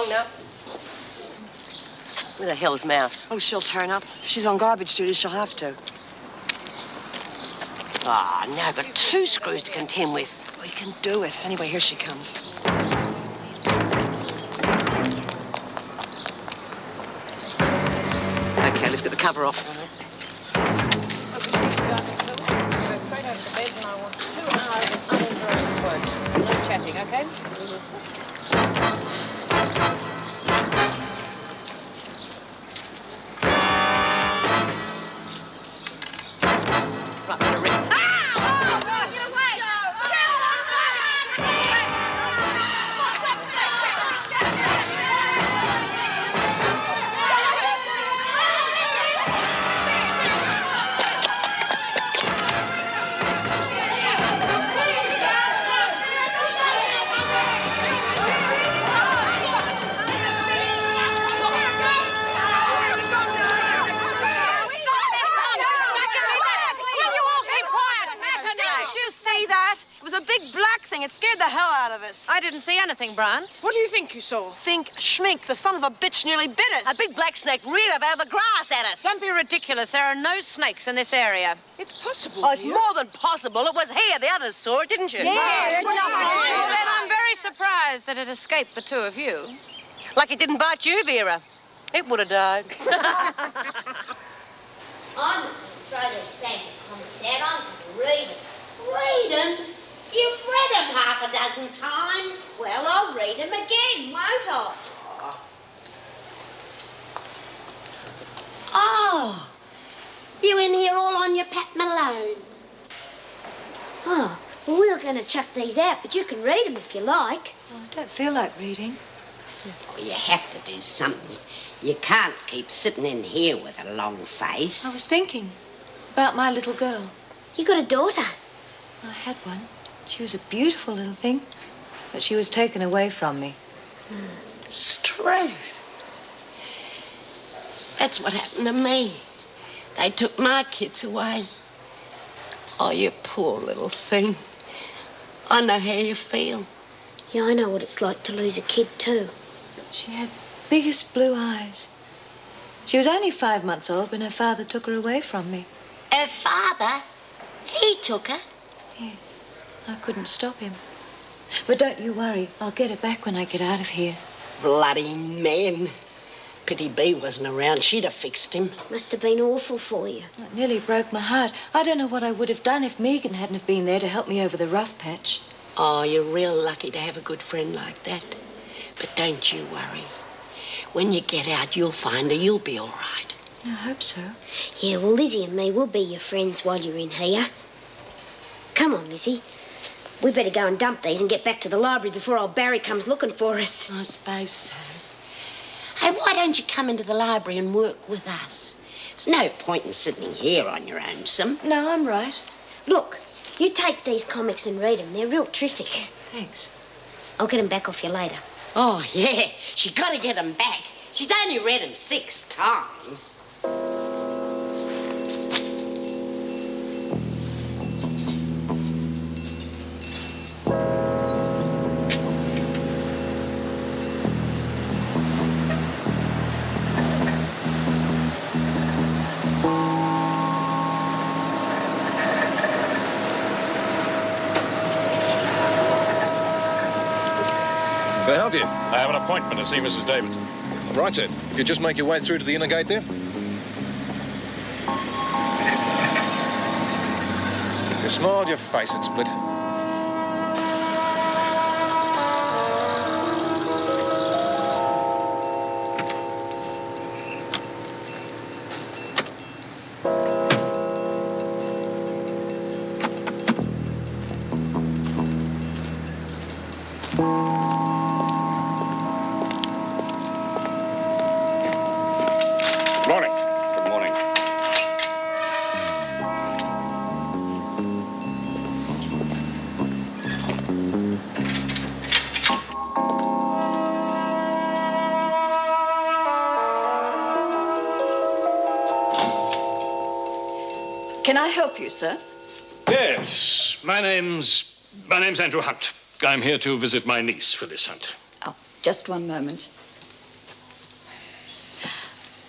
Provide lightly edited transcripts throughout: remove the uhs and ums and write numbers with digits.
now. Where the hell's Mouse? Oh, she'll turn up. If she's on garbage duty, she'll have to. Ah, now I've got 2 screws to contend with. We can do it. Anyway, here she comes. Okay, let's get the cover off. Go straight over to bed, and I want 2 hours of uninterrupted work. No chatting, okay? Right, better ring. It scared the hell out of us. I didn't see anything, Brant. What do you think you saw? Think Schmink, the son of a bitch, nearly bit us. A big black snake reared up out of the grass at us. Don't be ridiculous. There are no snakes in this area. It's possible. Oh, it's more than possible. It was here. The others saw it, didn't you? Yeah, well, then I'm very surprised that it escaped the 2 of you. Like it didn't bite you, Vera. It would have died. I'm not going to throw those stank of comics out. I'm going to read them. Read them? You've read them half a dozen times. Well, I'll read them again, won't I? Oh, you in here all on your Pat Malone? Oh, well, we're going to chuck these out, but you can read them if you like. Oh, I don't feel like reading. Oh, you have to do something. You can't keep sitting in here with a long face. I was thinking about my little girl. You got a daughter? I had one. She was a beautiful little thing, but she was taken away from me. Struth. That's what happened to me. They took my kids away. Oh, you poor little thing. I know how you feel. Yeah, I know what it's like to lose a kid, too. She had biggest blue eyes. She was only 5 months old when her father took her away from me. Her father? He took her? Yes. I couldn't stop him. But don't you worry. I'll get her back when I get out of here. Bloody men. Pity Bee wasn't around. She'd have fixed him. Must have been awful for you. It nearly broke my heart. I don't know what I would have done if Megan hadn't have been there to help me over the rough patch. Oh, you're real lucky to have a good friend like that. But don't you worry. When you get out, you'll find her. You'll be all right. I hope so. Yeah, well, Lizzie and me will be your friends while you're in here. Come on, Lizzie. We better go and dump these and get back to the library before old Barry comes looking for us. I suppose so. Hey, why don't you come into the library and work with us? There's no point in sitting here on your own, No, I'm right. Look, you take these comics and read them. They're real terrific. Thanks. I'll get them back off you later. Oh, yeah. She got to get them back. She's only read them 6 times. Can I help you? I have an appointment to see Mrs. Davidson. Right, sir. If you just make your way through to the inner gate there. If you smiled, your face would split. Morning. Good morning. Can I help you, sir? Yes, my name's Andrew Hunt. I'm here to visit my niece, Phyllis Hunt. Oh, just one moment.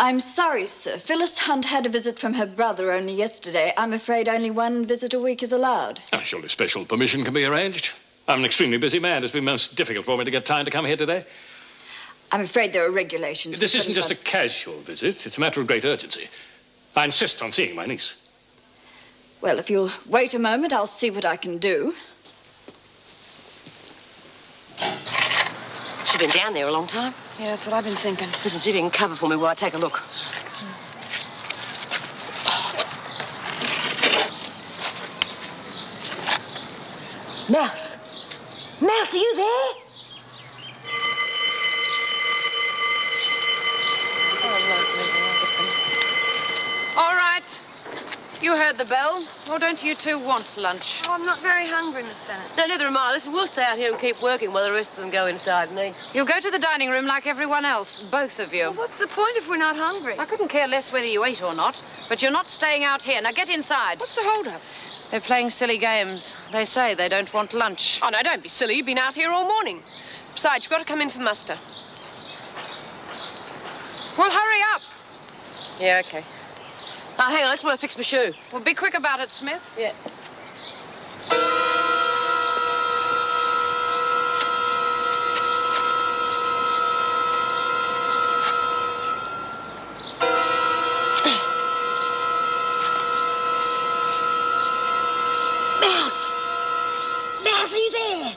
I'm sorry, sir. Phyllis Hunt had a visit from her brother only yesterday. I'm afraid only one visit a week is allowed. Surely special permission can be arranged. I'm an extremely busy man. It's been most difficult for me to get time to come here today. I'm afraid there are regulations. This isn't just a casual visit. It's a matter of great urgency. I insist on seeing my niece. Well, if you'll wait a moment, I'll see what I can do. She's been down there a long time. Yeah, that's what I've been thinking. Listen, see if you can cover for me while I take a look. Mouse! Mouse, are you there? All right. You heard the bell. Or don't you two want lunch? Oh, I'm not very hungry, Miss Bennet. No, neither am I. Listen, we'll stay out here and keep working while the rest of them go inside and eat. You'll go to the dining room like everyone else, both of you. Well, what's the point if we're not hungry? I couldn't care less whether you ate or not, but you're not staying out here. Now get inside. What's the hold-up? They're playing silly games. They say they don't want lunch. Oh, no, don't be silly. You've been out here all morning. Besides, you've got to come in for muster. Well, hurry up. Yeah, okay. Hang on, let's go fix my shoe. Well, be quick about it, Smith. Yeah. Mouse! Mouse, are you there?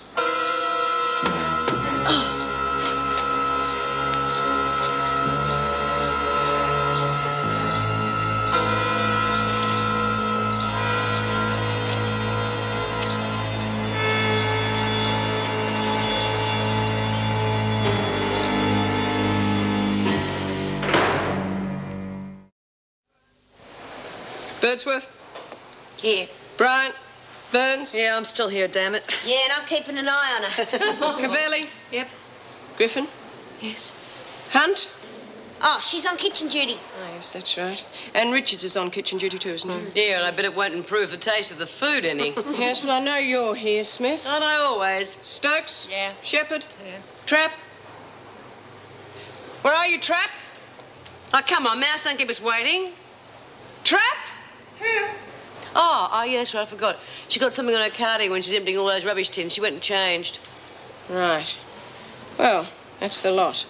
Birdsworth? Here. Bryant? Burns? Yeah, I'm still here, damn it. Yeah, and I'm keeping an eye on her. Cavelli? Yep. Griffin? Yes. Hunt? Oh, she's on kitchen duty. Oh, yes, that's right. And Richards is on kitchen duty too, isn't he? Yeah, and I bet it won't improve the taste of the food any. Yes, well, I know you're here, Smith. Aren't I always? Stokes? Yeah. Shepherd? Yeah. Trapp? Where are you, Trapp? Oh, come on, Mouse, don't keep us waiting. Trapp? Oh, yes, right, I forgot. She got something on her cardi when she's emptying all those rubbish tins. She went and changed. Right. Well, that's the lot.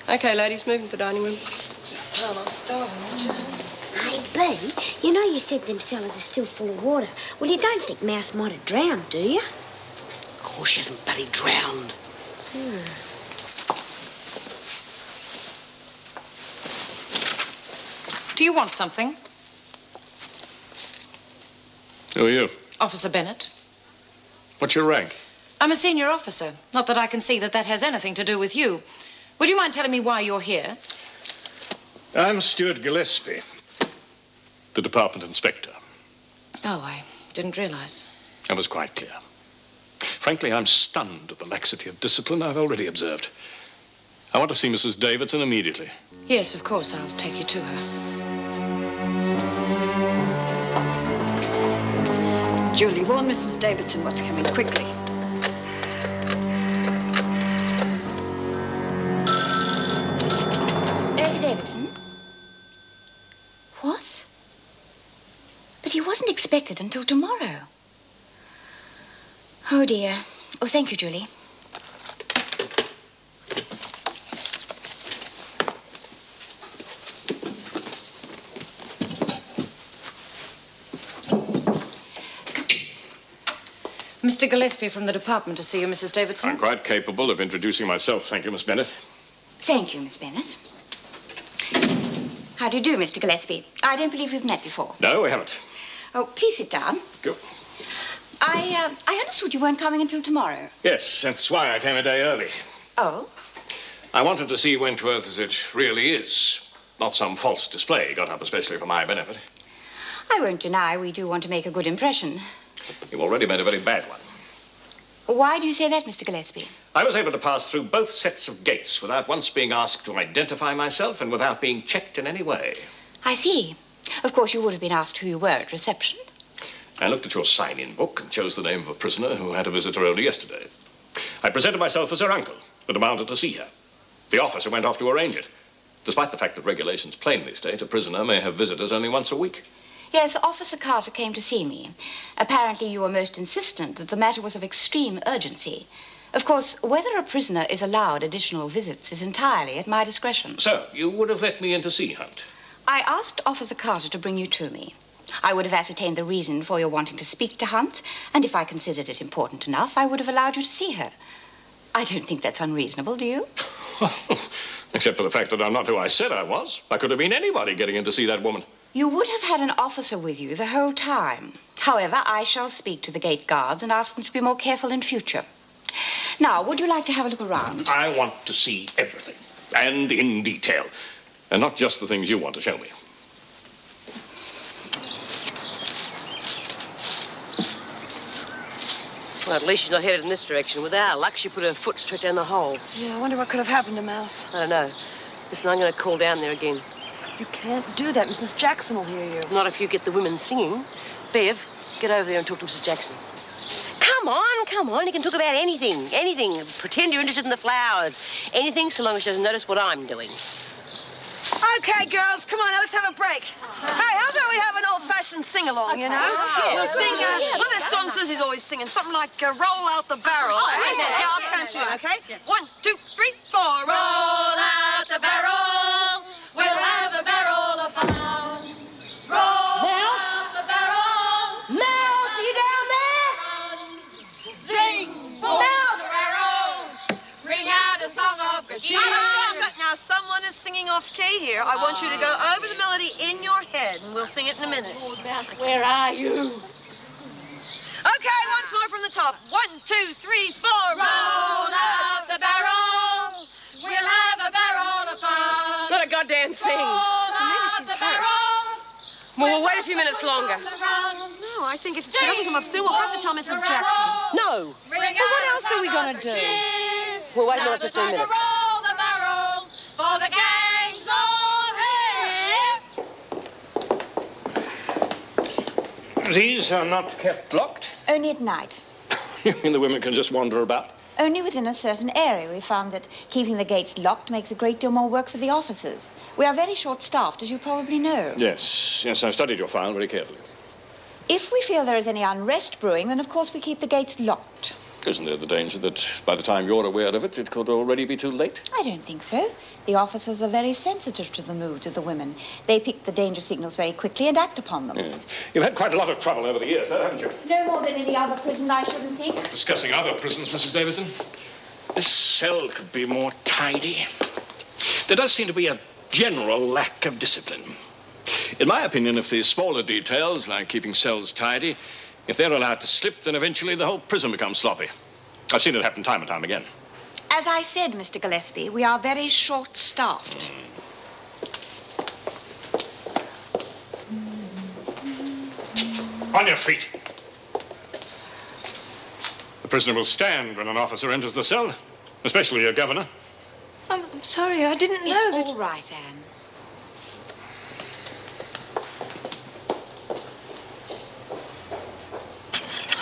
Okay, ladies, move into the dining room. Hey, B, you know you said them cellars are still full of water. Well, you don't think Mouse might have drowned, do you? Of course she hasn't bloody drowned. Do you want something? Who are you? Officer Bennett. What's your rank? I'm a senior officer. Not that I can see that that has anything to do with you. Would you mind telling me why you're here? I'm Stuart Gillespie, the department inspector. Oh, I didn't realize. That was quite clear. Frankly, I'm stunned at the laxity of discipline I've already observed. I want to see Mrs. Davidson immediately. Yes, of course. I'll take you to her. Julie, warn Mrs. Davidson what's coming quickly. Eric Davidson? What? But he wasn't expected until tomorrow. Oh, dear. Oh, thank you, Julie. Mr. Gillespie from the department to see you, Mrs. Davidson. I'm quite capable of introducing myself. Thank you, Miss Bennett. Thank you, Miss Bennett. How do you do, Mr. Gillespie? I don't believe we've met before. No, we haven't. Oh, please sit down. Go. I understood you weren't coming until tomorrow. Yes, that's why I came a day early. Oh? I wanted to see Wentworth as it really is, not some false display got up especially for my benefit. I won't deny we do want to make a good impression. You've already made a very bad one. Why do you say that, Mr. Gillespie? I was able to pass through both sets of gates without once being asked to identify myself and without being checked in any way. I see. Of course, you would have been asked who you were at reception. I looked at your sign-in book and chose the name of a prisoner who had a visitor only yesterday. I presented myself as her uncle, but demanded to see her. The officer went off to arrange it. despite the fact that regulations plainly state a prisoner may have visitors only once a week. Yes, Officer Carter came to see me. Apparently you were most insistent that the matter was of extreme urgency. Of course, whether a prisoner is allowed additional visits is entirely at my discretion. So, you would have let me in to see Hunt? I asked Officer Carter to bring you to me. I would have ascertained the reason for your wanting to speak to Hunt, and if I considered it important enough, I would have allowed you to see her. I don't think that's unreasonable, do you? Except for the fact that I'm not who I said I was. I could have been anybody getting in to see that woman. You would have had an officer with you the whole time. However, I shall speak to the gate guards and ask them to be more careful in future. Now, would you like to have a look around? I want to see everything, and in detail, and not just the things you want to show me. Well, at least she's not headed in this direction. With our luck, she put her foot straight down the hole. Yeah, I wonder what could have happened to Mouse. I don't know. Listen, I'm going to call down there again. You can't do that. Mrs. Jackson will hear you. Not if you get the women singing. Bev, get over there and talk to Mrs. Jackson. Come on. You can talk about anything. Anything. Pretend you're interested in the flowers. Anything, so long as she doesn't notice what I'm doing. Okay, girls, come on, let's have a break. Hey, how about we have an old-fashioned sing-along, you know? We'll sing one of those songs Lizzie's always singing, something like Roll Out the Barrel. Yeah, I'll count you in, okay? 1, 2, 3, 4. Roll out the barrel, we'll have a barrel of fun. Roll out the barrel. Mouse, are you down there? Sing, Mouse! ring out a song of good cheer. Now, someone is singing off-key here. I want you to go over the melody in your head, and we'll sing it in a minute. Mouse, where are you? Okay, once more from the top. 1, 2, 3, 4. Roll out the barrel. We'll have a barrel of fun. Let her goddamn sing. So maybe she's hurt. Well, we'll wait a few minutes longer. No, I think if she doesn't come up soon, we'll have to tell Mrs. Jackson. No. But what else are we going to do? We'll wait another 15 minutes. For the gang's all here. These are not kept locked? Only at night. You mean the women can just wander about? Only within a certain area. We found that keeping the gates locked makes a great deal more work for the officers. We are very short-staffed, as you probably know. Yes, I've studied your file very carefully. If we feel there is any unrest brewing, then of course we keep the gates locked. Isn't there the danger that by the time you're aware of it, it could already be too late? I don't think so. The officers are very sensitive to the moods of the women. They pick the danger signals very quickly and act upon them. Yeah. You've had quite a lot of trouble over the years, though, haven't you? No more than any other prison, I shouldn't think. Discussing other prisons, Mrs. Davison. This cell could be more tidy. There does seem to be a general lack of discipline. In my opinion, if the smaller details, like keeping cells tidy, if they're allowed to slip, then eventually the whole prison becomes sloppy. I've seen it happen time and time again. As I said, Mr. Gillespie, we are very short-staffed. On your feet. The prisoner will stand when an officer enters the cell, especially a governor. I'm sorry, I didn't know It's that. all right, Anne.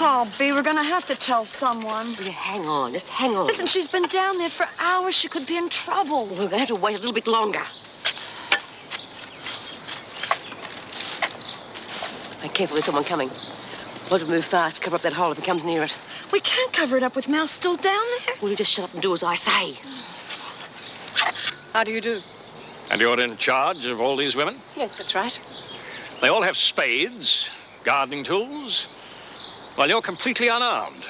Oh, Bea, we're going to have to tell someone. Will you hang on? Just hang on. Listen, she's been down there for hours. She could be in trouble. We're going to have to wait a little bit longer. Be careful, there's someone coming. We'll have to move fast, cover up that hole if he comes near it. We can't cover it up with Mouse still down there. Will you just shut up and do as I say? How do you do? And you're in charge of all these women? Yes, that's right. They all have spades, gardening tools, while you're completely unarmed.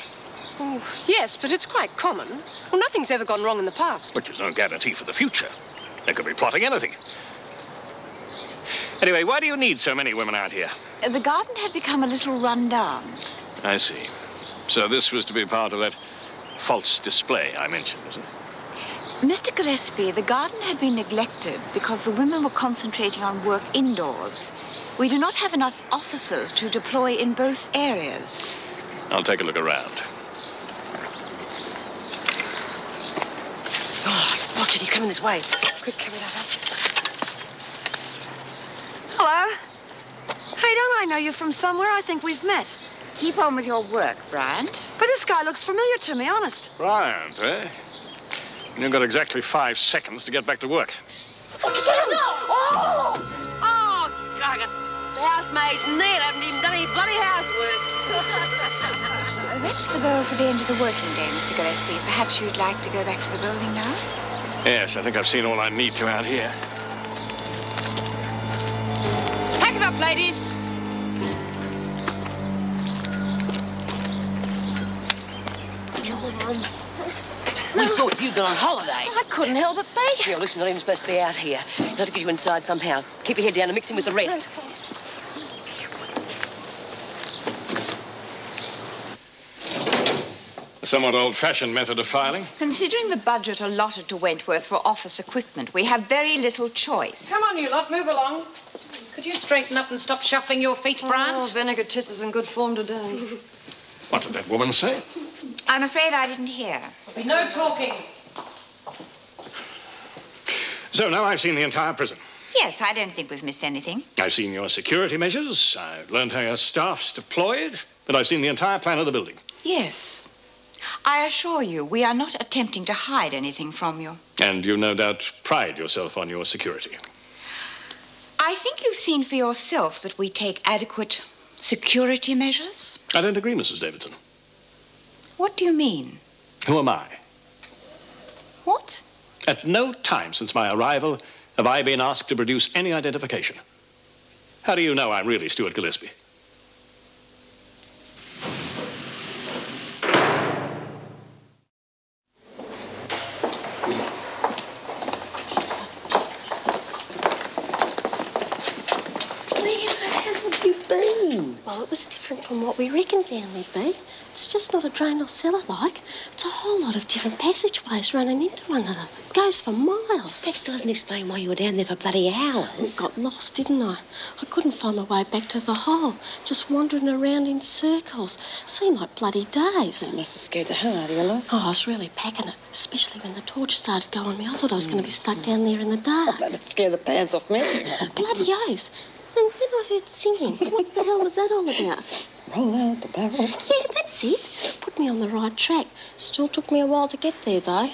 Oh, yes, but it's quite common. Well, nothing's ever gone wrong in the past. Which is no guarantee for the future. They could be plotting anything. Anyway, why do you need so many women out here? The garden had become a little run down. I see. So this was to be part of that false display I mentioned, was it? Mr. Gillespie, the garden had been neglected because the women were concentrating on work indoors. We do not have enough officers to deploy in both areas. I'll take a look around. Oh, watch it. He's coming this way. Quick, carry that up. Hello? Hey, don't I know you from somewhere? I think we've met. Keep on with your work, Bryant. But this guy looks familiar to me, honest. Bryant, eh? You've got exactly 5 seconds to get back to work. Oh, God, the housemaid's net. I haven't even done any bloody housework. That's the bell for the end of the working day, Mr. Gillespie. Perhaps you'd like to go back to the building now? Yes, I think I've seen all I need to out here. Pack it up, ladies. We thought you'd gone on holiday. I couldn't help it be. Yeah, listen, not even supposed to be out here. You'll have to get you inside somehow. Keep your head down and mix in with the rest. A somewhat old-fashioned method of filing. Considering the budget allotted to Wentworth for office equipment, we have very little choice. Come on, you lot, move along. Could you straighten up and stop shuffling your feet, Bryant? Oh, Vinegar Tits is in good form today. What did that woman say? I'm afraid I didn't hear. There'll be no talking. So now I've seen the entire prison. Yes, I don't think we've missed anything. I've seen your security measures, I've learned how your staff's deployed, and I've seen the entire plan of the building. Yes. I assure you, we are not attempting to hide anything from you. And you no doubt pride yourself on your security. I think you've seen for yourself that we take adequate security measures. I don't agree, Mrs. Davidson. What do you mean? Who am I? What? At no time since my arrival have I been asked to produce any identification. How do you know I'm really Stuart Gillespie? Well, it was different from what we reckoned down there'd be. It's just not a drain or cellar like. It's a whole lot of different passageways running into one another. It goes for miles. That still doesn't explain why you were down there for bloody hours. I got lost, didn't I? I couldn't find my way back to the hole. Just wandering around in circles. Seemed like bloody days. That must have scared the hell out of you, love. Oh, I was really packing it, especially when the torch started going on me. I thought I was going to be stuck down there in the dark. That'd scare the pants off me. Bloody oath. And then I heard singing. What the hell was that all about? Roll out the barrel. Yeah, that's it. Put me on the right track. Still took me a while to get there, though.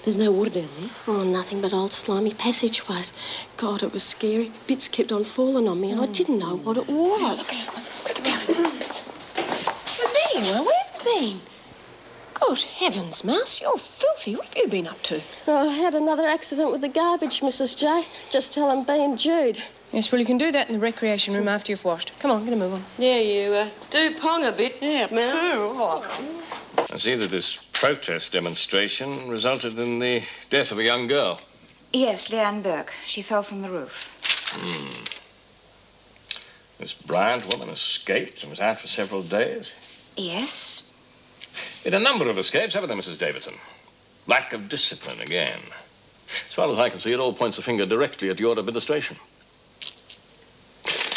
There's no water down there. Oh, nothing but old slimy passageways. God, it was scary. Bits kept on falling on me, and I didn't know what it was. Quick, come on. Well, there you are. Where have you been? Good heavens, Mouse, you're filthy. What have you been up to? Oh, I had another accident with the garbage, Mrs. J. Just tell them B and Jude. Yes, well, you can do that in the recreation room after you've washed. Come on, get a move on. Yeah, you do pong a bit. Yeah, Mouse. I see that this protest demonstration resulted in the death of a young girl. Yes, Leanne Burke. She fell from the roof. This Bryant woman escaped and was out for several days. Yes. Been a number of escapes, haven't there, Mrs. Davidson? Lack of discipline again. As far as I can see, it all points the finger directly at your administration.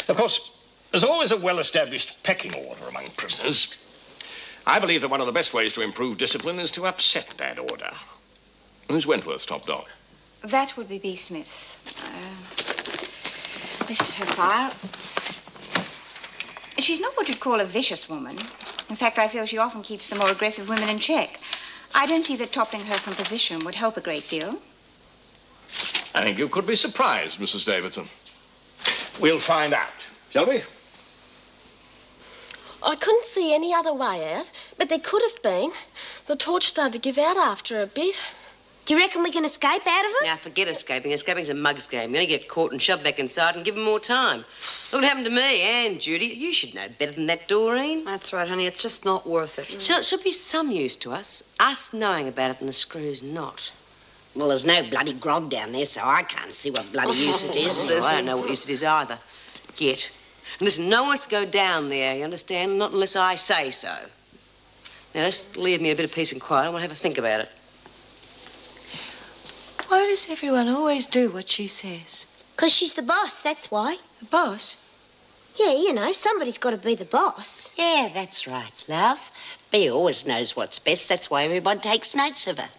Of course, there's always a well-established pecking order among prisoners. I believe that one of the best ways to improve discipline is to upset that order. Who's Wentworth's top dog? That would be B. Smith. This is her file. She's not what you'd call a vicious woman. In fact, I feel she often keeps the more aggressive women in check. I don't see that toppling her from position would help a great deal. I think you could be surprised, Mrs. Davidson. We'll find out, shall we? I couldn't see any other way out, but there could have been. The torch started to give out after a bit. Do you reckon we can escape out of it? Now, forget escaping. Escaping's a mug's game. You're going to get caught and shoved back inside and give them more time. Look what happened to me and Judy. You should know better than that, Doreen. That's right, honey. It's just not worth it. So it should be some use to us knowing about it and the screw's not. Well, there's no bloody grog down there, so I can't see what bloody use it is. Well, I don't know what use it is either. Yet. And listen, no one's to go down there, you understand? Not unless I say so. Now, let's leave me a bit of peace and quiet. I want to have a think about it. Why does everyone always do what she says? 'Cause she's the boss, that's why. The boss? Yeah, you know, somebody's got to be the boss. Yeah, that's right, love. Bea always knows what's best. That's why everyone takes notes of her.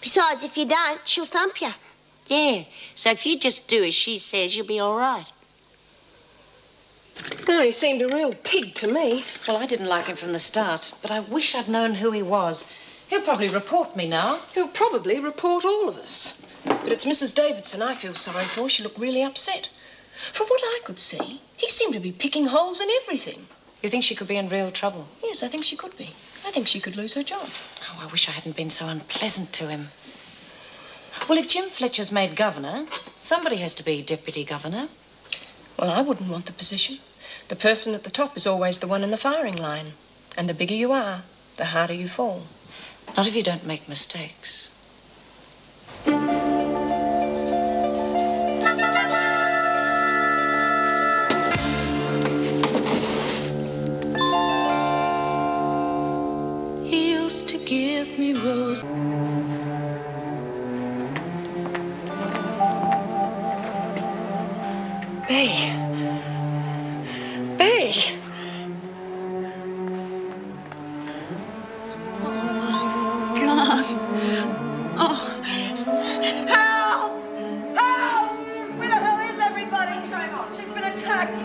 Besides, if you don't, she'll thump you. Yeah, so if you just do as she says, you'll be all right. Oh, he seemed a real pig to me. Well, I didn't like him from the start, but I wish I'd known who he was. He'll probably report me now. He'll probably report all of us. But it's Mrs. Davidson I feel sorry for. She looked really upset. From what I could see, he seemed to be picking holes in everything. You think she could be in real trouble? Yes, I think she could be. I think she could lose her job. Oh, I wish I hadn't been so unpleasant to him. Well, if Jim Fletcher's made governor, somebody has to be deputy governor. Well, I wouldn't want the position. The person at the top is always the one in the firing line. And the bigger you are, the harder you fall. Not if you don't make mistakes. He used to give me roses. Bea. Bea. God. Oh. Help! Help! Where the hell is everybody? What's going on? She's been attacked.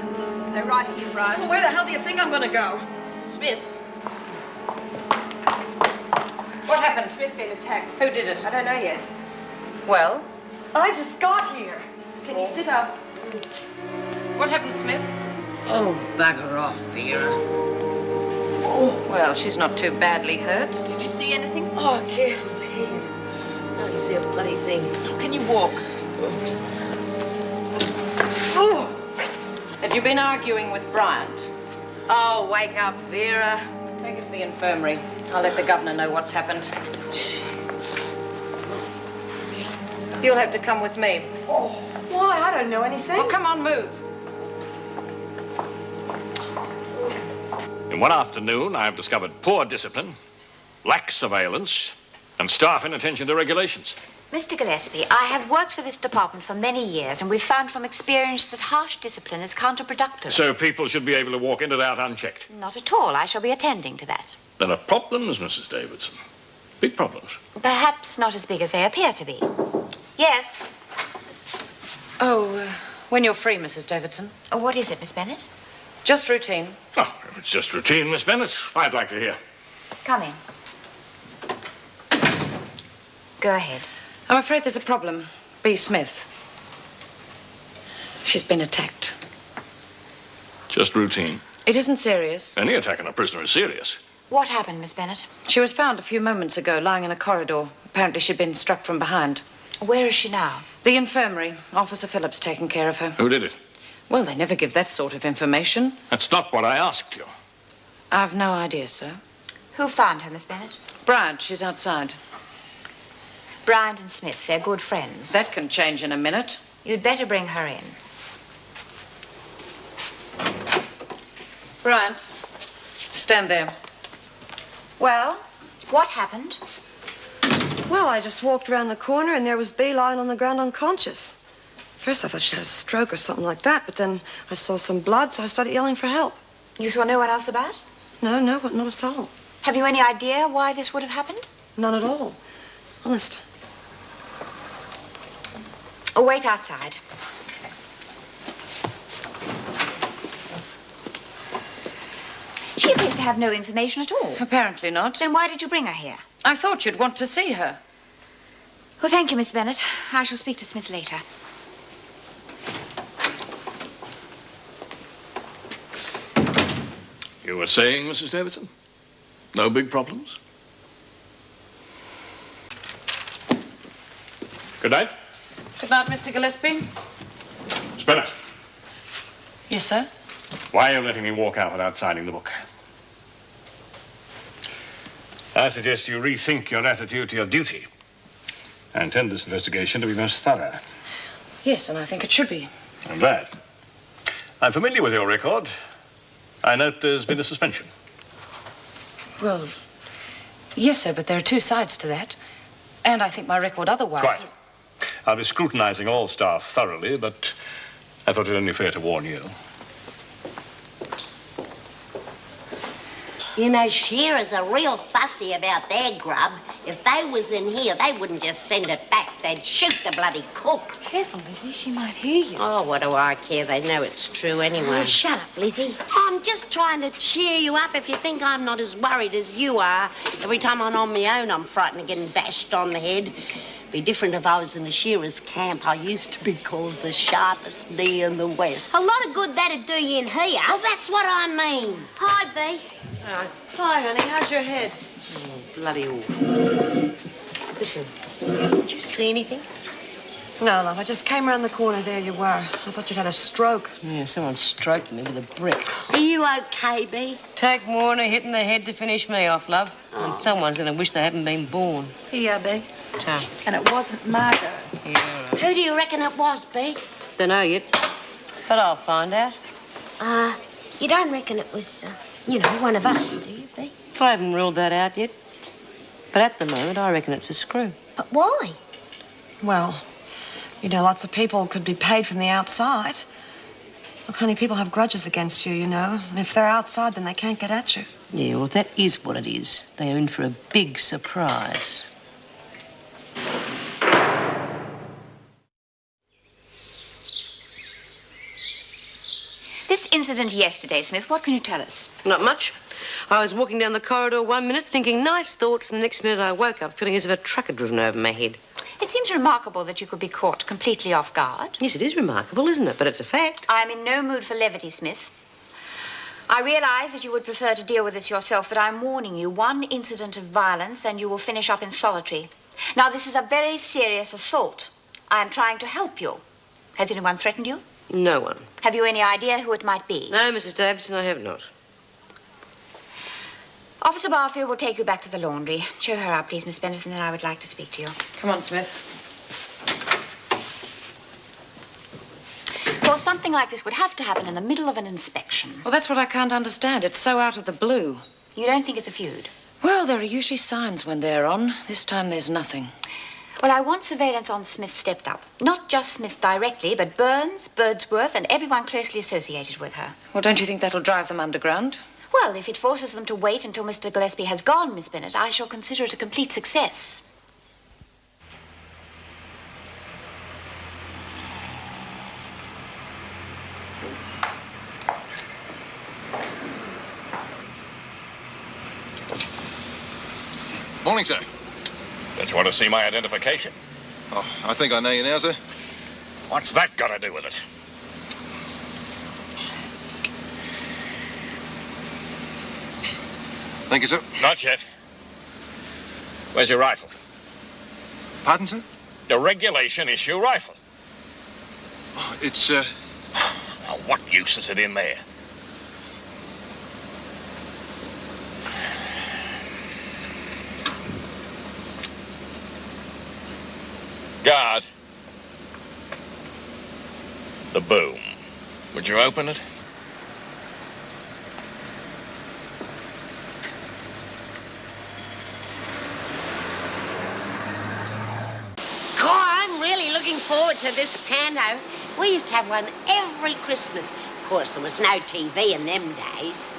Stay right here, Brian. Well, where the hell do you think I'm gonna go? Smith. What happened? Smith been attacked. Who did it? I don't know yet. Well? I just got here. Can you sit up? What happened, Smith? Oh, bugger off, Vera. Well, she's not too badly hurt. Did you see anything? Oh, careful, head. I don't see a bloody thing. Can you walk? Oh. Have you been arguing with Bryant? Oh, wake up, Vera. Take her to the infirmary. I'll let the governor know what's happened. You'll have to come with me. Oh, why? I don't know anything. Well, come on, move. In one afternoon, I have discovered poor discipline, lax surveillance, and staff inattention to regulations. Mr. Gillespie, I have worked for this department for many years, and we've found from experience that harsh discipline is counterproductive. So people should be able to walk in and out unchecked. Not at all. I shall be attending to that. There are problems, Mrs. Davidson. Big problems. Perhaps not as big as they appear to be. Yes. Oh, when you're free, Mrs. Davidson. What is it, Miss Bennett? Just routine. Oh, if it's just routine, Miss Bennett, I'd like to hear. Come in. Go ahead. I'm afraid there's a problem. Bea Smith. She's been attacked. Just routine. It isn't serious. Any attack on a prisoner is serious. What happened, Miss Bennett? She was found a few moments ago lying in a corridor. Apparently she'd been struck from behind. Where is she now? The infirmary. Officer Phillips taking care of her. Who did it? Well, they never give that sort of information. That's not what I asked you. I've no idea, sir. Who found her, Miss Bennett? Bryant, she's outside. Bryant and Smith, they're good friends. That can change in a minute. You'd better bring her in. Bryant, stand there. Well, what happened? Well, I just walked around the corner and there was Bea lying on the ground unconscious. First I thought she had a stroke or something like that, but then I saw some blood, so I started yelling for help. You saw no one else about? No, not a soul. Have you any idea why this would have happened? None at all. Honest. Oh, wait outside. She appears to have no information at all. Apparently not. Then why did you bring her here? I thought you'd want to see her. Well, thank you, Miss Bennett. I shall speak to Smith later. You were saying, Mrs. Davidson? No big problems? Good night. Good night, Mr. Gillespie. Miss Bennett, Yes, sir? why are you letting me walk out without signing the book? I suggest you rethink your attitude to your duty and intend this investigation to be most thorough. Yes, and I think it should be. I'm glad. I'm familiar with your record. I note there's been a suspension. Well, yes, sir, but there are two sides to that. And I think my record otherwise... Quite. I'll be scrutinizing all staff thoroughly, but I thought it only fair to warn you. You know, shearers are real fussy about their grub. If they was in here, they wouldn't just send it back. They'd shoot the bloody cook. Careful, Lizzie. She might hear you. Oh, what do I care? They know it's true anyway. Oh, shut up, Lizzie. I'm just trying to cheer you up. If you think I'm not as worried as you are, every time I'm on my own, I'm frightened of getting bashed on the head. Be different if I was in the shearers' camp. I used to be called the sharpest knee in the West. A lot of good that'd do you in here. Well, that's what I mean. Hi, Bee. Hi, honey. How's your head? Oh, bloody awful. Listen, did you see anything? No, love. I just came around the corner. There you were. I thought you'd had a stroke. Yeah, someone stroked me with a brick. Are you okay, Bee? Take Warner hitting the head to finish me off, love. And someone's going to wish they hadn't been born. Here, Bee. So. And it wasn't Margot. Yeah, right. Who do you reckon it was, Bee? Don't know yet, but I'll find out. You don't reckon it was, one of us, do you, Bee? I haven't ruled that out yet. But at the moment, I reckon it's a screw. But why? Well, lots of people could be paid from the outside. Look, honey, people have grudges against you, And if they're outside, then they can't get at you. Yeah, well, if that is what it is, they are in for a big surprise. This incident yesterday, Smith, what can you tell us? Not much. I was walking down the corridor 1 minute thinking nice thoughts, and the next minute I woke up feeling as if a truck had driven over my head. It seems remarkable that you could be caught completely off guard. Yes, it is remarkable, isn't it? But it's a fact. I'm in no mood for levity, Smith. I realize that you would prefer to deal with this yourself, but I'm warning you, one incident of violence and you will finish up in solitary. Now, this is a very serious assault. I am trying to help you. Has anyone threatened you? No one. Have you any idea who it might be? No, Mrs. Davidson, I have not. Officer Barfield will take you back to the laundry. Show her out, please, Miss Bennet, and then I would like to speak to you. Come on, Smith. Of course, something like this would have to happen in the middle of an inspection. Well, that's what I can't understand. It's so out of the blue. You don't think it's a feud? Well, there are usually signs when they're on. This time there's nothing. Well, I want surveillance on Smith stepped up. Not just Smith directly, but Burns, Birdsworth, and everyone closely associated with her. Well, don't you think that'll drive them underground? Well, if it forces them to wait until Mr. Gillespie has gone, Miss Bennet, I shall consider it a complete success. Morning, sir. Don't you want to see my identification? Oh, I think I know you now, sir. What's that got to do with it? Thank you, sir. Not yet. Where's your rifle? Pardon, sir? The regulation issue rifle. Oh, it's, Now, what use is it in there? Guard. The boom. Would you open it? I'm really looking forward to this panto. We used to have one every Christmas. Of course, there was no TV in them days.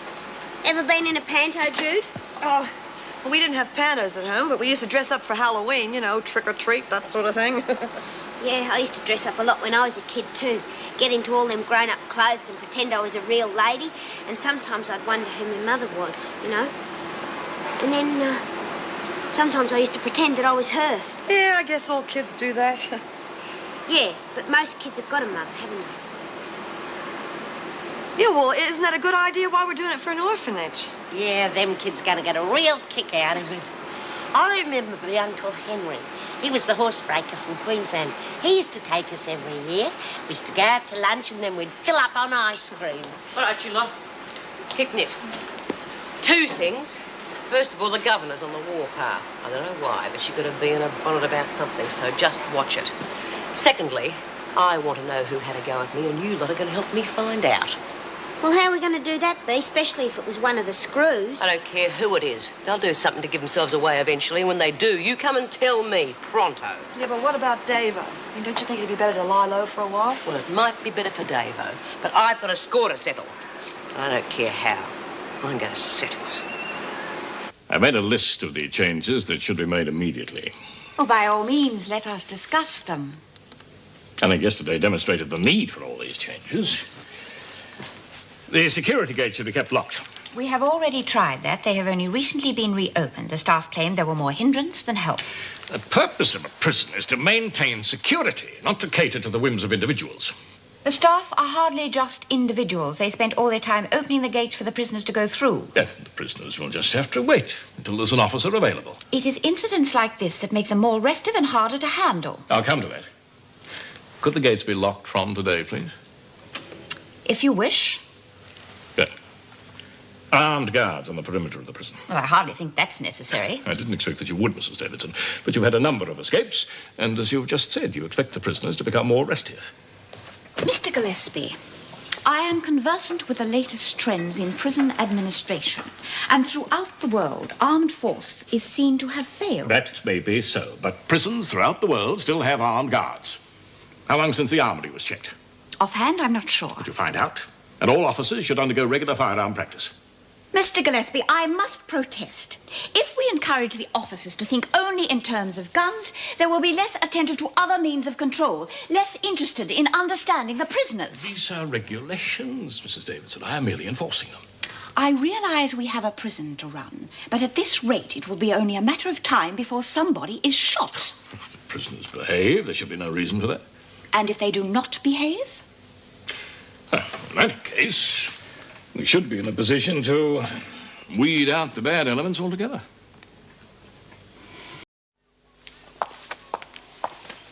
Ever been in a panto, Jude? Oh, well, we didn't have pantos at home, but we used to dress up for Halloween, trick or treat, that sort of thing. Yeah, I used to dress up a lot when I was a kid, too. Get into all them grown-up clothes and pretend I was a real lady. And sometimes I'd wonder who my mother was, And then, sometimes I used to pretend that I was her. Yeah, I guess all kids do that. Yeah, but most kids have got a mother, haven't they? Yeah, well, isn't that a good idea? Why we're doing it for an orphanage? Yeah, them kids are going to get a real kick out of it. I remember my Uncle Henry. He was the horsebreaker from Queensland. He used to take us every year. We used to go out to lunch and then we'd fill up on ice cream. All right, you lot. Kicknit. 2 things. First of all, the governor's on the warpath. I don't know why, but she could have been in a bonnet about something, so just watch it. Secondly, I want to know who had a go at me, and you lot are going to help me find out. Well, how are we going to do that, Bee? Especially if it was one of the screws. I don't care who it is. They'll do something to give themselves away eventually, and when they do, you come and tell me, pronto. Yeah, but what about Davo? I mean, don't you think it'd be better to lie low for a while? Well, it might be better for Davo, but I've got a score to settle. I don't care how. I'm going to settle it. I made a list of the changes that should be made immediately. Oh, by all means, let us discuss them. I think yesterday demonstrated the need for all these changes. The security gate should be kept locked. We have already tried that. They have only recently been reopened. The staff claimed there were more hindrance than help. The purpose of a prison is to maintain security, not to cater to the whims of individuals. The staff are hardly just individuals. They spent all their time opening the gates for the prisoners to go through. Yeah, the prisoners will just have to wait until there's an officer available. It is incidents like this that make them more restive and harder to handle. I'll come to that. Could the gates be locked from today, please? If you wish. Good. Armed guards on the perimeter of the prison. Well, I hardly think that's necessary. I didn't expect that you would, Mrs. Davidson. But you've had a number of escapes, and as you've just said, you expect the prisoners to become more restive. Mr. Gillespie, I am conversant with the latest trends in prison administration, and throughout the world, armed force is seen to have failed. That may be so, but prisons throughout the world still have armed guards. How long since the armory was checked? Offhand, I'm not sure. Would you find out? And all officers should undergo regular firearm practice. Mr. Gillespie, I must protest. If we encourage the officers to think only in terms of guns, they will be less attentive to other means of control, less interested in understanding the prisoners. These are regulations, Mrs. Davidson. I am merely enforcing them. I realize we have a prison to run, but at this rate, it will be only a matter of time before somebody is shot. If the prisoners behave, there should be no reason for that. And if they do not behave? Well, in that case, we should be in a position to weed out the bad elements altogether.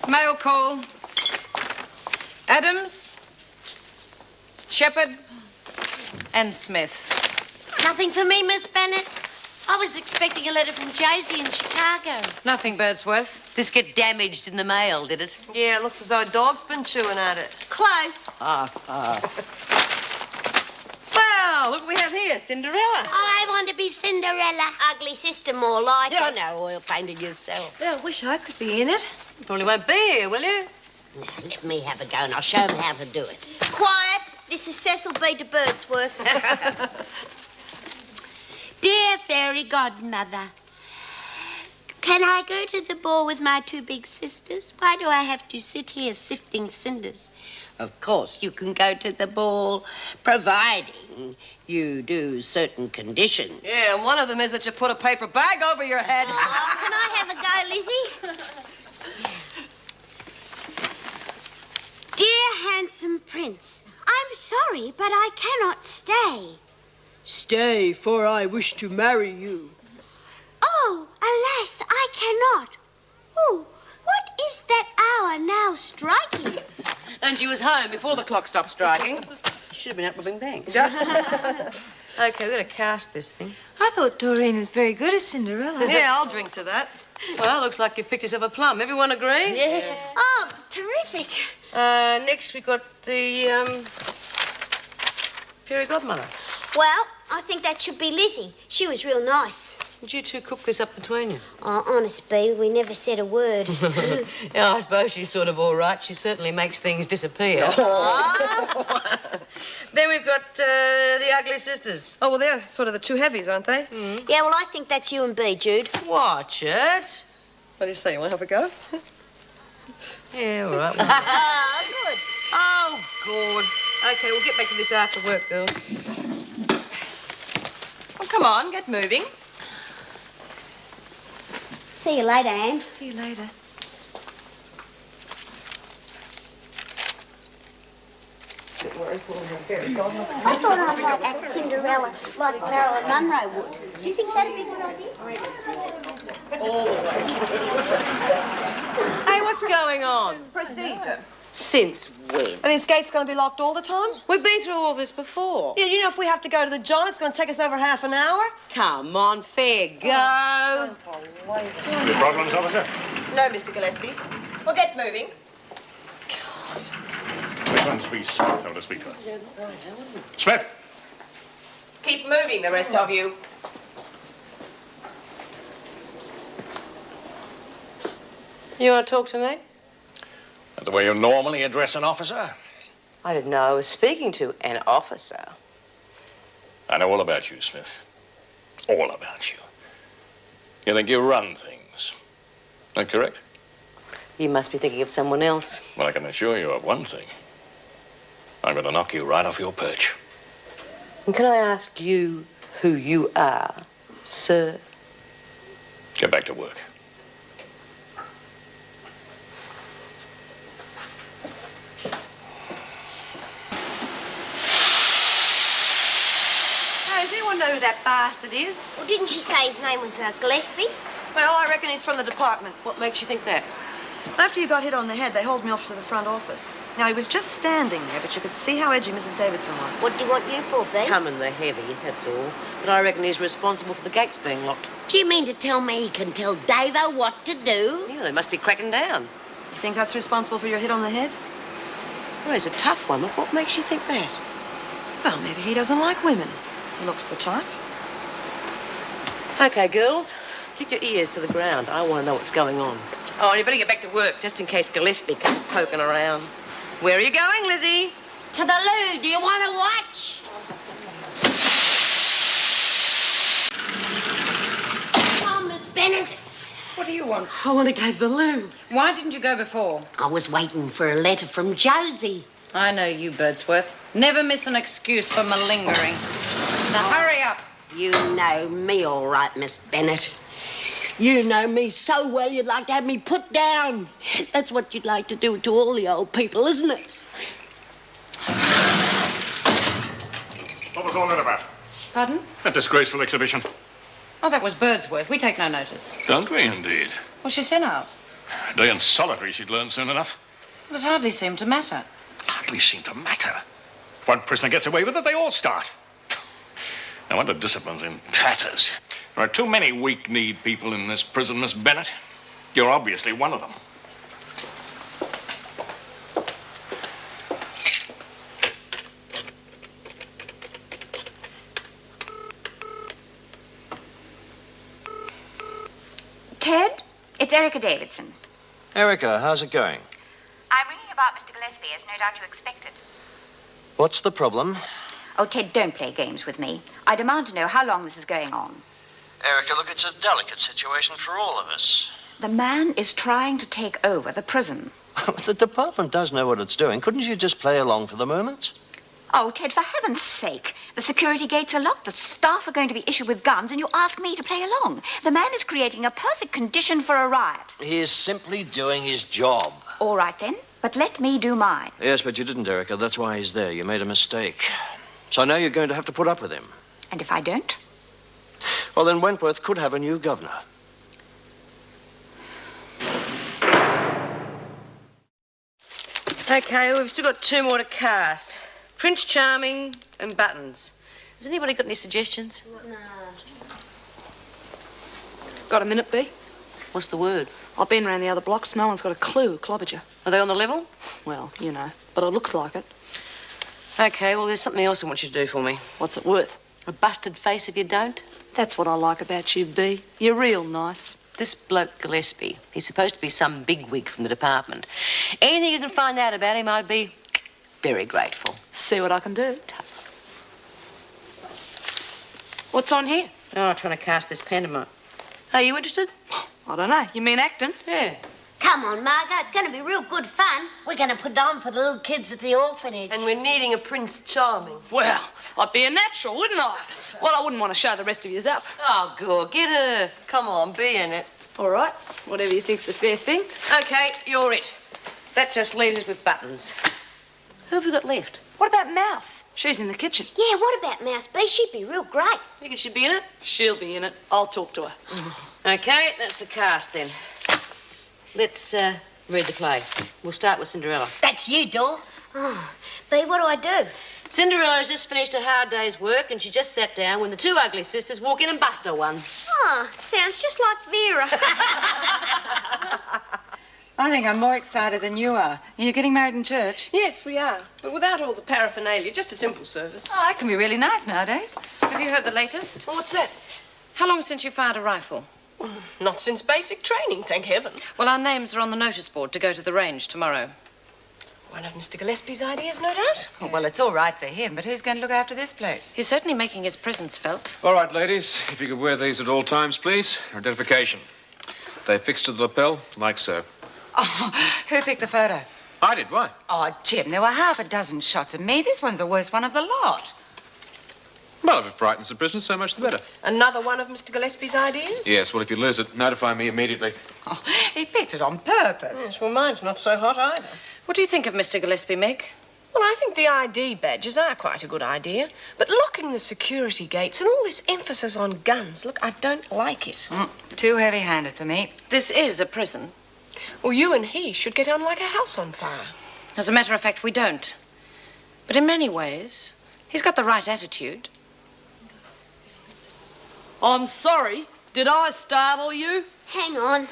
Mail call. Adams, Shepherd, and Smith. Nothing for me, Miss Bennett. I was expecting a letter from Josie in Chicago. Nothing, Birdsworth. This get damaged in the mail, did it? Yeah, it looks as though a dog's been chewing at it. Close. Well, look what we have here, Cinderella. I want to be Cinderella. Ugly sister, more like Yeah, I it. know, oil painted yourself. I wish I could be in it. You probably won't be here, will you? Now, let me have a go and I'll show them how to do it. Quiet. This is Cecil B. de Birdsworth. Dear fairy godmother, can I go to the ball with my two big sisters? Why do I have to sit here sifting cinders? Of course, you can go to the ball, providing you do certain conditions. Yeah, and one of them is that you put a paper bag over your head. Oh, can I have a go, Lizzie? Dear handsome prince, I'm sorry, but I cannot stay. Stay, for I wish to marry you. Oh, alas, I cannot. Oh, what is that hour now striking? And she was home before the clock stopped striking. She should have been out robbing banks. Okay, we're going to cast this thing. I thought Doreen was very good as Cinderella. Yeah, I'll drink to that. Well, looks like you picked yourself a plum. Everyone agree? Yeah. Oh, terrific. Next we've got the, fairy godmother. Well, I think that should be Lizzie. She was real nice. Did you two cook this up between you? Oh, honest, Bee, we never said a word. Yeah, I suppose she's sort of all right. She certainly makes things disappear. Then we've got the ugly sisters. Oh, well, they're sort of the two heavies, aren't they? Yeah, well, I think that's you and Bee, Jude. Watch it. What do you say? You want to have a go? Yeah, all right. Oh, good. Oh, good. Okay, we'll get back to this after work, girls. Oh, come on, get moving. See you later, Anne. See you later. I thought I might act Cinderella like Marilyn Monroe would. Do you think that'd be a good idea? Hey, what's going on? Procedure. Since when? Are these gates going to be locked all the time? We've been through all this before. Yeah, you know, if we have to go to the John, it's going to take us over half an hour. Come on, fair go. Any problems, officer? No, Mr. Gillespie. Well, get moving. Which one's be Smith? I want to speak to her. Smith! Keep moving, the rest of you. You want to talk to me? The way you normally address an officer? I didn't know I was speaking to an officer. I know all about you, Smith. All about you. You think you run things. That correct? You must be thinking of someone else. Well, I can assure you of one thing. I'm going to knock you right off your perch. And can I ask you who you are, sir? Get back to work. Hey, does anyone know who that bastard is? Well, didn't you say his name was Gillespie? Well, I reckon he's from the department. What makes you think that? After you got hit on the head, they hauled me off to the front office. Now, he was just standing there, but you could see how edgy Mrs. Davidson was. What do you want you for, B? Coming the heavy, that's all. But I reckon he's responsible for the gates being locked. Do you mean to tell me he can tell Davo what to do? Yeah, they must be cracking down. You think that's responsible for your hit on the head? Well, he's a tough one, but what makes you think that? Well, maybe he doesn't like women. He looks the type. Okay, girls, keep your ears to the ground. I want to know what's going on. Oh, and you better get back to work, just in case Gillespie comes poking around. Where are you going, Lizzie? To the loo. Do you want to watch? Come on, Miss Bennett. What do you want? I want to go to the loo. Why didn't you go before? I was waiting for a letter from Josie. I know you, Birdsworth. Never miss an excuse for malingering. Now hurry up. You know me all right, Miss Bennett. You know me so well you'd like to have me put down. That's what you'd like to do to all the old people, isn't it? What was all that about? Pardon? That disgraceful exhibition. Oh, that was Birdsworth. We take no notice. Don't we, indeed? Well, she sent out. A day in solitary she'd learn soon enough. Well, it hardly seemed to matter. Hardly seem to matter. One prisoner gets away with it, they all start. No wonder discipline's in tatters. There are too many weak-kneed people in this prison, Miss Bennett. You're obviously one of them. Ted, it's Erica Davidson. Erica, how's it going? I'm ringing about Mr. Gillespie, as no doubt you expected. What's the problem? Oh, Ted, don't play games with me. I demand to know how long this is going on. Erica, look, it's a delicate situation for all of us. The man is trying to take over the prison. The department does know what it's doing. Couldn't you just play along for the moment? Oh, Ted, for heaven's sake. The security gates are locked, the staff are going to be issued with guns, and you ask me to play along. The man is creating a perfect condition for a riot. He is simply doing his job. All right, then, but let me do mine. Yes, but you didn't, Erica. That's why he's there. You made a mistake. So now you're going to have to put up with him. And if I don't? Well, then Wentworth could have a new governor. Okay, we've still got 2 more to cast. Prince Charming and Buttons. Has anybody got any suggestions? No. Got a minute, B? What's the word? I've been round the other blocks. No one's got a clue. Clobbered you. Are they on the level? Well, you know. But it looks like it. Okay, well, there's something else I want you to do for me. What's it worth? A busted face if you don't. That's what I like about you, B. You're real nice. This bloke Gillespie, he's supposed to be some bigwig from the department. Anything you can find out about him, I'd be very grateful. See what I can do. What's on here? Oh, I'm trying to cast this pantomime. Are you interested? I don't know. You mean acting? Yeah. Come on, Margot. It's going to be real good fun. We're going to put it on for the little kids at the orphanage. And we're needing a Prince Charming. Well, I'd be a natural, wouldn't I? Well, I wouldn't want to show the rest of yous up. Oh, good. Get her. Come on, be in it. All right. Whatever you think's a fair thing. Okay, you're it. That just leaves us with Buttons. Who have we got left? What about Mouse? She's in the kitchen. Yeah, what about Mouse B? She'd be real great. You think she'd be in it? She'll be in it. I'll talk to her. Okay, that's the cast then. Let's read the play. We'll start with Cinderella. That's you, Dor. Oh, B, what do I do? Cinderella has just finished a hard day's work and she just sat down when the 2 ugly sisters walk in and bust her one. Oh, sounds just like Vera. I think I'm more excited than you are. You're getting married in church? Yes, we are. But without all the paraphernalia, just a simple service. Oh, that can be really nice nowadays. Have you heard the latest? What's that? How long since you fired a rifle? Not since basic training, thank heaven. Well, our names are on the notice board to go to the range tomorrow. One of Mr. Gillespie's ideas, no doubt. Oh, well, it's all right for him, but who's going to look after this place? He's certainly making his presence felt. All right, ladies, if you could wear these at all times, please. Identification. They fixed to the lapel, like so. Oh, who picked the photo? I did. Why? Oh, Jim, there were half a dozen shots of me. This one's the worst one of the lot. Well, if it frightens the prisoner, so much the better. Another one of Mr. Gillespie's ideas? Yes, well, if you lose it, notify me immediately. Oh, he picked it on purpose. Yes, well, mine's not so hot either. What do you think of Mr. Gillespie, Meg? Well, I think the ID badges are quite a good idea. But locking the security gates and all this emphasis on guns, look, I don't like it. Too heavy-handed for me. This is a prison. Well, you and he should get on like a house on fire. As a matter of fact, we don't. But in many ways, he's got the right attitude. I'm sorry. Did I startle you? Hang on.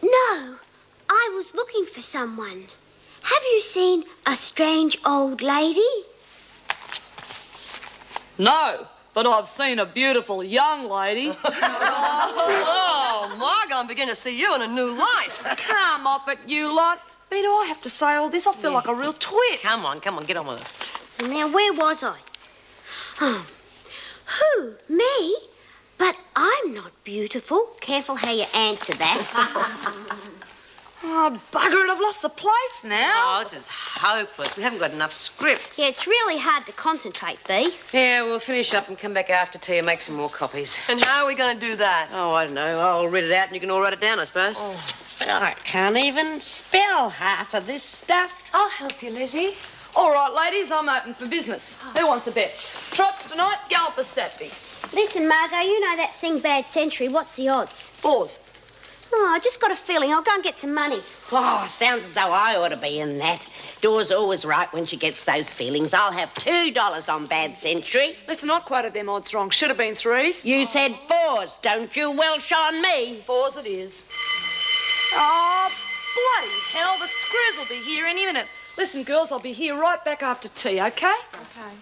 No, I was looking for someone. Have you seen a strange old lady? No, but I've seen a beautiful young lady. Oh, Marg, I'm beginning to see you in a new light. Come off it, you lot. Why do I have to say all this? I feel like a real twit. Come on, get on with it. Now, where was I? Oh, who? Me? But I'm not beautiful. Careful how you answer that. Oh, bugger it, I've lost the place now. Oh, this is hopeless. We haven't got enough scripts. Yeah, it's really hard to concentrate, Bea. Yeah, we'll finish up and come back after tea and make some more copies. And how are we going to do that? Oh, I don't know. I'll read it out and you can all write it down, I suppose. Oh, I can't even spell half of this stuff. I'll help you, Lizzie. All right, ladies, I'm open for business. Who wants a bet? Trots tonight, Galpers Saturday. Listen, Margot, you know that thing Bad Century. What's the odds? 4s. Oh, I just got a feeling. I'll go and get some money. Oh, sounds as though I ought to be in that. Dawn's always right when she gets those feelings. I'll have $2 on Bad Century. Listen, I quoted them odds wrong. Should have been 3s. You said 4s, don't you Welsh on me? 4s it is. Oh, bloody hell, the screws will be here any minute. Listen, girls, I'll be here right back after tea, okay? Okay.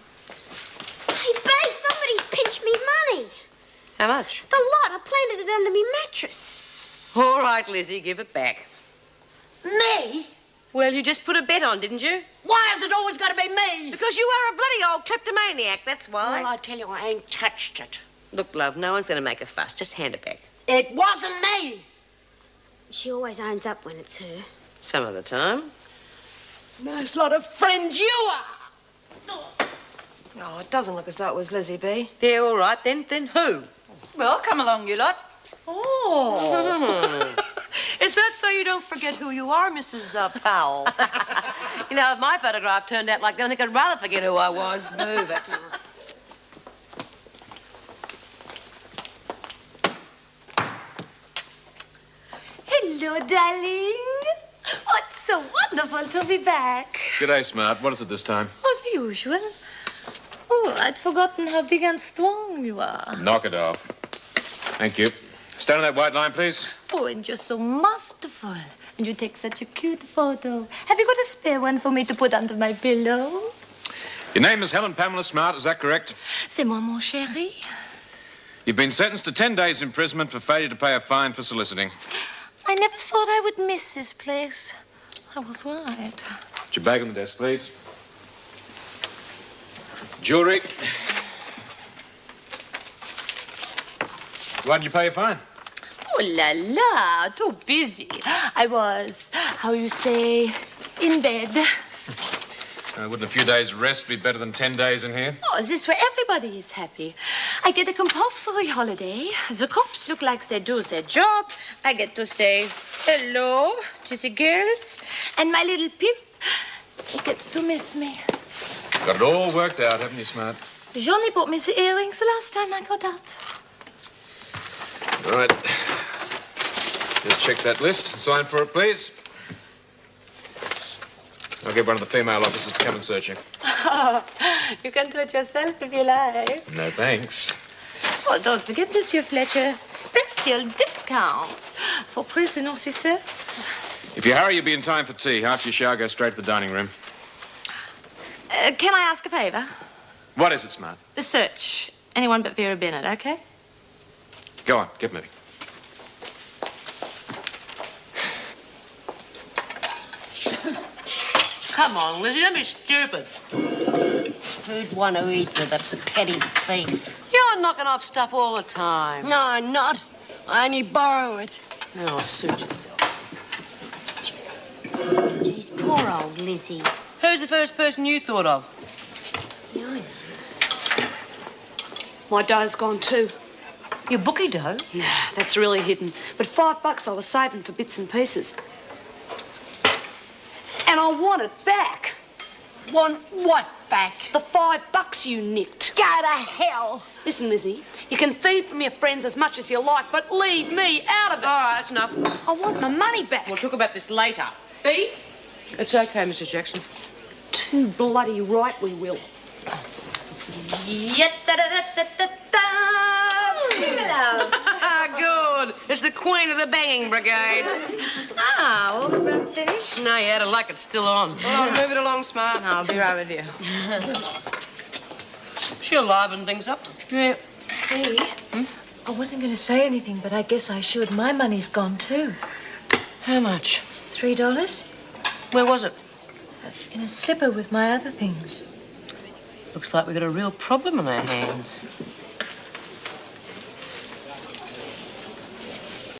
Hey, Bea, somebody's pinched me money. How much? The lot. I planted it under me mattress. All right, Lizzie, give it back. Me? Well, you just put a bet on, didn't you? Why has it always got to be me? Because you are a bloody old kleptomaniac, that's why. Well, I tell you, I ain't touched it. Look, love, no one's going to make a fuss. Just hand it back. It wasn't me. She always owns up when it's her. Some of the time. Nice lot of friends you are. Oh, it doesn't look as though it was Lizzie, Bea. Yeah, all right, then who? Well, come along, you lot. Oh. Is that so you don't forget who you are, Mrs. Powell? You know, if my photograph turned out like that, I think I'd rather forget who I was. Move it. Hello, darling. Oh, it's so wonderful to be back. G'day, Smart. What is it this time? As usual. Oh, I'd forgotten how big and strong you are. Knock it off. Thank you. Stand on that white line, please. Oh, and you're so masterful. And you take such a cute photo. Have you got a spare one for me to put under my pillow? Your name is Helen Pamela Smart, is that correct? C'est moi, mon chéri. You've been sentenced to 10 days imprisonment for failure to pay a fine for soliciting. I never thought I would miss this place. I was right. Put your bag on the desk, please. Jewelry. Why did you pay your fine? Oh, la la, too busy. I was, how you say, in bed. Wouldn't a few days' rest be better than 10 days in here? Oh, this way everybody is happy. I get a compulsory holiday. The cops look like they do their job. I get to say hello to the girls. And my little Pip, he gets to miss me. Got it all worked out, haven't you, Smart? Johnny bought me the earrings the last time I got out. All right. Just check that list. Sign for it, please. I'll get one of the female officers to come and search you. Oh, you can do it yourself if you like. No, thanks. Oh, don't forget, Monsieur Fletcher, special discounts for prison officers. If you hurry, you'll be in time for tea. After your shower, go straight to the dining room. Can I ask a favor? What is it, Smart? The search. Anyone but Vera Bennett, okay? Go on, get moving. Come on, Lizzie, don't be stupid. Who'd want to eat with a petty thief? You're knocking off stuff all the time. No, I'm not. I only borrow it. Oh, suit yourself. Geez, poor old Lizzie. Who's the first person you thought of? Yeah, I know. My dough's gone too. Your bookie dough? Nah, that's really hidden. But $5 I was saving for bits and pieces. And I want it back. Want what back? The $5 you nicked. Go to hell. Listen, Lizzie, you can thieve from your friends as much as you like, but leave me out of it. All right, that's enough. I want my money back. We'll talk about this later. B? It's okay, Mrs. Jackson. Too bloody right we will. Good. It's the Queen of the Banging Brigade. Ah, all the rub finished? No, you had to like it's still on. Well, move it along, Smart. I'll be right with you. She'll liven things up. Yeah. Hey, I wasn't going to say anything, but I guess I should. My money's gone too. How much? $3. Where was it? In a slipper with my other things. Looks like we've got a real problem on our hands.